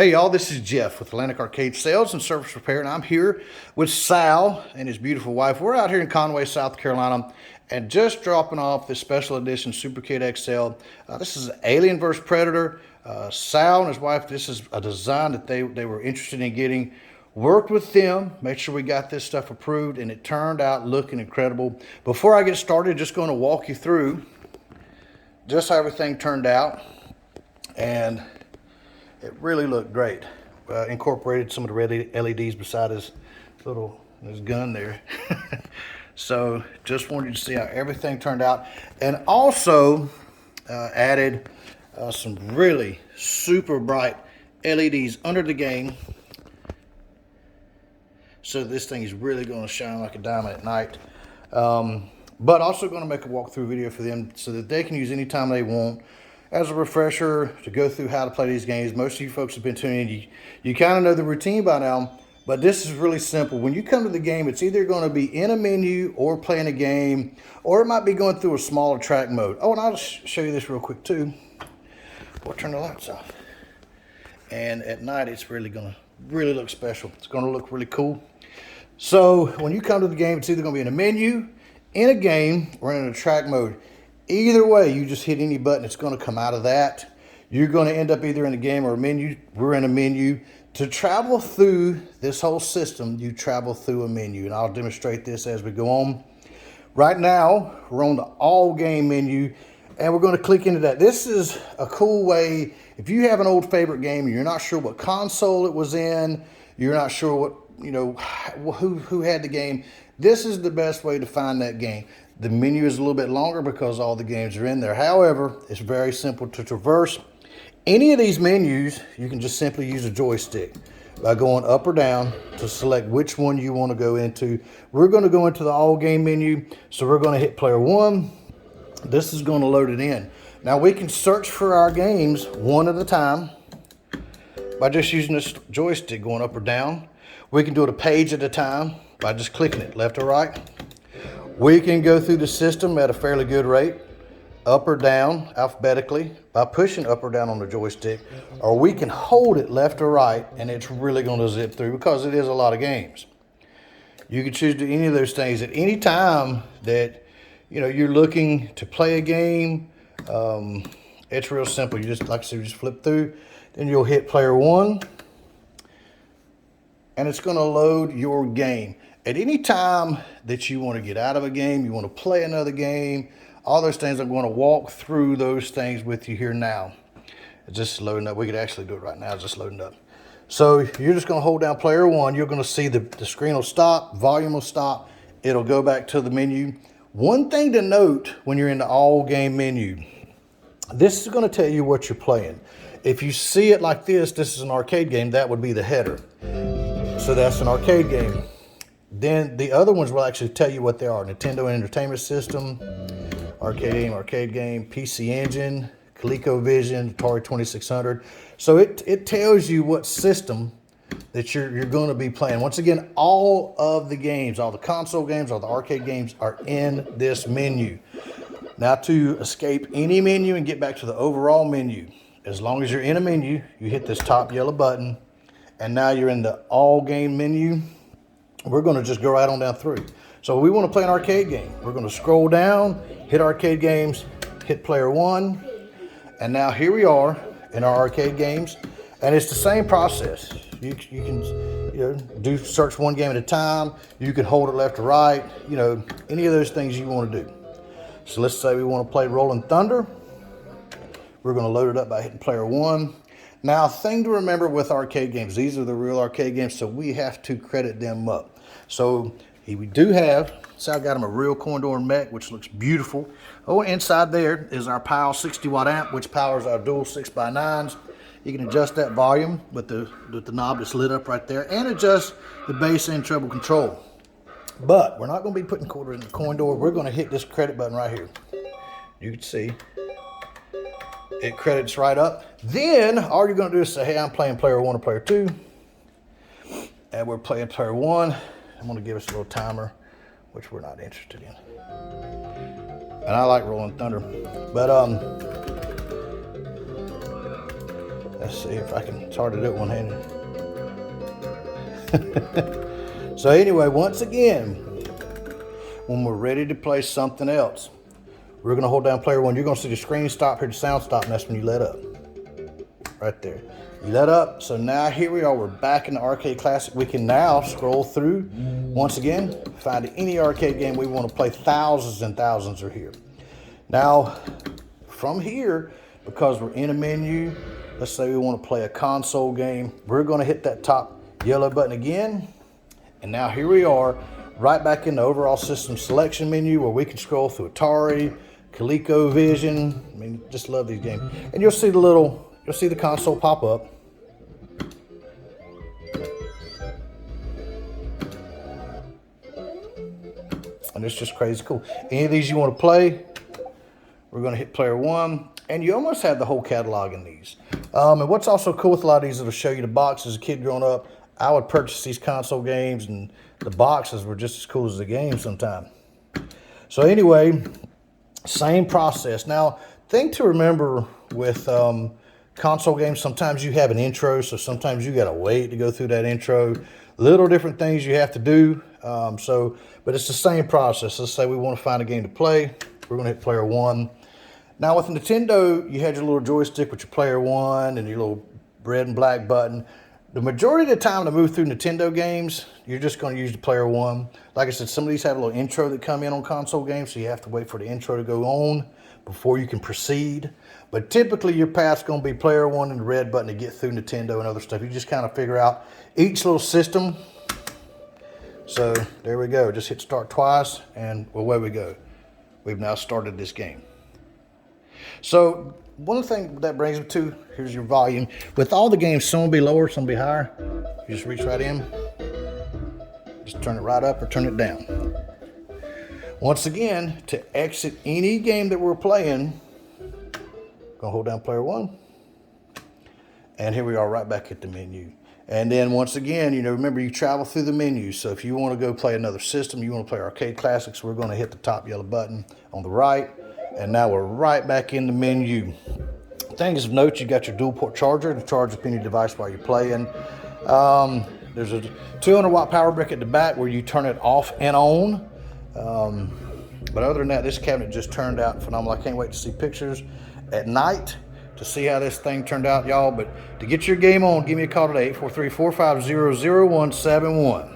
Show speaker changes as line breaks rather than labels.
Hey y'all, this is Jeff with Atlantic Arcade Sales and Service Repair, and I'm here with Sal and his beautiful wife. We're out here in Conway, South Carolina, and just dropping off this special edition Supercade XL. This is Alien vs. Predator. Sal and his wife, this is a design that they were interested in getting. Worked with them, made sure we got this stuff approved, and it turned out looking incredible. Before I get started, just going to walk you through just how everything turned out, and it really looked great. Incorporated some of the red LEDs beside his gun there. So just wanted you to see how everything turned out, and also added some really super bright LEDs under the game, so this thing is really going to shine like a diamond at night. But also going to make a walkthrough video for them so that they can use anytime they want as a refresher to go through how to play these games. Most of you folks have been tuning in. You kind of know the routine by now, but this is really simple. When you come to the game, it's either going to be in a menu or playing a game, or it might be going through a smaller track mode. Oh, and I'll just show you this real quick too. We'll turn the lights off. And at night, it's really going to look special. It's going to look really cool. So when you come to the game, it's either going to be in a menu, in a game, or in a track mode. Either way, you just hit any button, it's going to come out of that. You're going to end up either in a game or a menu. We're in a menu. To travel through this whole system, you travel through a menu, and I'll demonstrate this as we go on. Right now, we're on the all game menu, and we're going to click into that. This is a cool way. If you have an old favorite game and you're not sure what console it was in, you're not sure what, who had the game, this is the best way to find that game. The menu is a little bit longer because all the games are in there. However, it's very simple to traverse. Any of these menus, you can just simply use a joystick by going up or down to select which one you want to go into. We're going to go into the all game menu, so we're going to hit player one. This is going to load it in. Now we can search for our games one at a time by just using this joystick going up or down. We can do it a page at a time by just clicking it left or right. We can go through the system at a fairly good rate, up or down alphabetically by pushing up or down on the joystick, or we can hold it left or right, and it's really going to zip through because it is a lot of games. You can choose to do any of those things at any time that you're looking to play a game. It's real simple. You just, like I said, just flip through, then you'll hit player one, and it's going to load your game. At any time that you want to get out of a game, you want to play another game, all those things, I'm going to walk through those things with you here now. It's just loading up. We could actually do it right now. It's just loading up. So you're just going to hold down player one. You're going to see the screen will stop, volume will stop. It'll go back to the menu. One thing to note when you're in the all game menu, this is going to tell you what you're playing. If you see it like this is an arcade game, that would be the header. So that's an arcade game. Then the other ones will actually tell you what they are. Nintendo Entertainment System, arcade game, PC Engine, ColecoVision, Atari 2600. So it tells you what system that you're going to be playing. Once again, all of the games, all the console games, all the arcade games are in this menu. Now to escape any menu and get back to the overall menu, as long as you're in a menu, you hit this top yellow button, and now you're in the all game menu. We're going to just go right on down through. So we want to play an arcade game. We're going to scroll down, hit arcade games, hit player one, and now here we are in our arcade games, and it's the same process. You can do search one game at a time. You can hold it left or right. Any of those things you want to do. So let's say we want to play Rolling Thunder. We're going to load it up by hitting player one. Now, a thing to remember with arcade games, these are the real arcade games, so we have to credit them up. So we do have, Sal got him a real Conway mech, which looks beautiful. Oh, inside there is our Pyle 60-watt amp, which powers our dual 6x9s. You can adjust that volume with the knob that's lit up right there, and adjust the bass and treble control. But we're not going to be putting quarters in the coin door. We're going to hit this credit button right here. You can see it credits right up. Then all you're going to do is say, hey, I'm playing player one or player two. And we're playing player one. I'm going to give us a little timer, which we're not interested in. And I like Rolling Thunder. But Let's see if I can, it's hard to do it one-handed. So anyway, once again, when we're ready to play something else, we're gonna hold down player 1. You're gonna see the screen stop here, the sound stop, and that's when you let up. Right there. You let up, so now here we are, we're back in the Arcade Classic. We can now scroll through, once again, find any arcade game we wanna play. Thousands and thousands are here. Now, from here, because we're in a menu, let's say we wanna play a console game, we're gonna hit that top yellow button again, and now here we are, right back in the overall system selection menu where we can scroll through Atari, ColecoVision. I mean, just love these games. And you'll see the console pop up. And it's just crazy cool. Any of these you want to play, we're going to hit player 1. And you almost have the whole catalog in these. And what's also cool with a lot of these, it'll show you the box. As a kid growing up, I would purchase these console games, and the boxes were just as cool as the game sometimes. So anyway, same process. Now, thing to remember with console games, sometimes you have an intro, so sometimes you gotta wait to go through that intro. Little different things you have to do. But it's the same process. Let's say we want to find a game to play. We're gonna hit player 1. Now with Nintendo, you had your little joystick with your player 1 and your little red and black button. The majority of the time to move through Nintendo games, you're just going to use the player 1. Like I said, some of these have a little intro that come in on console games, so you have to wait for the intro to go on before you can proceed. But typically your path's going to be player 1 and the red button to get through Nintendo and other stuff. You just kind of figure out each little system. So there we go. Just hit start twice and away we go. We've now started this game. So one thing that brings me to, here's your volume. With all the games, some will be lower, some will be higher. You just reach right in, just turn it right up or turn it down. Once again, to exit any game that we're playing, gonna hold down player 1. And here we are right back at the menu. And then once again, remember you travel through the menu. So if you wanna go play another system, you wanna play Arcade Classics, we're gonna hit the top yellow button on the right. And now we're right back in the menu. Things of note, you got your dual port charger to charge up any device while you're playing. There's a 200 watt power brick at the back where you turn it off and on. But other than that, this cabinet just turned out phenomenal. I can't wait to see pictures at night to see how this thing turned out, y'all. But to get your game on, give me a call today, 843-450-0171.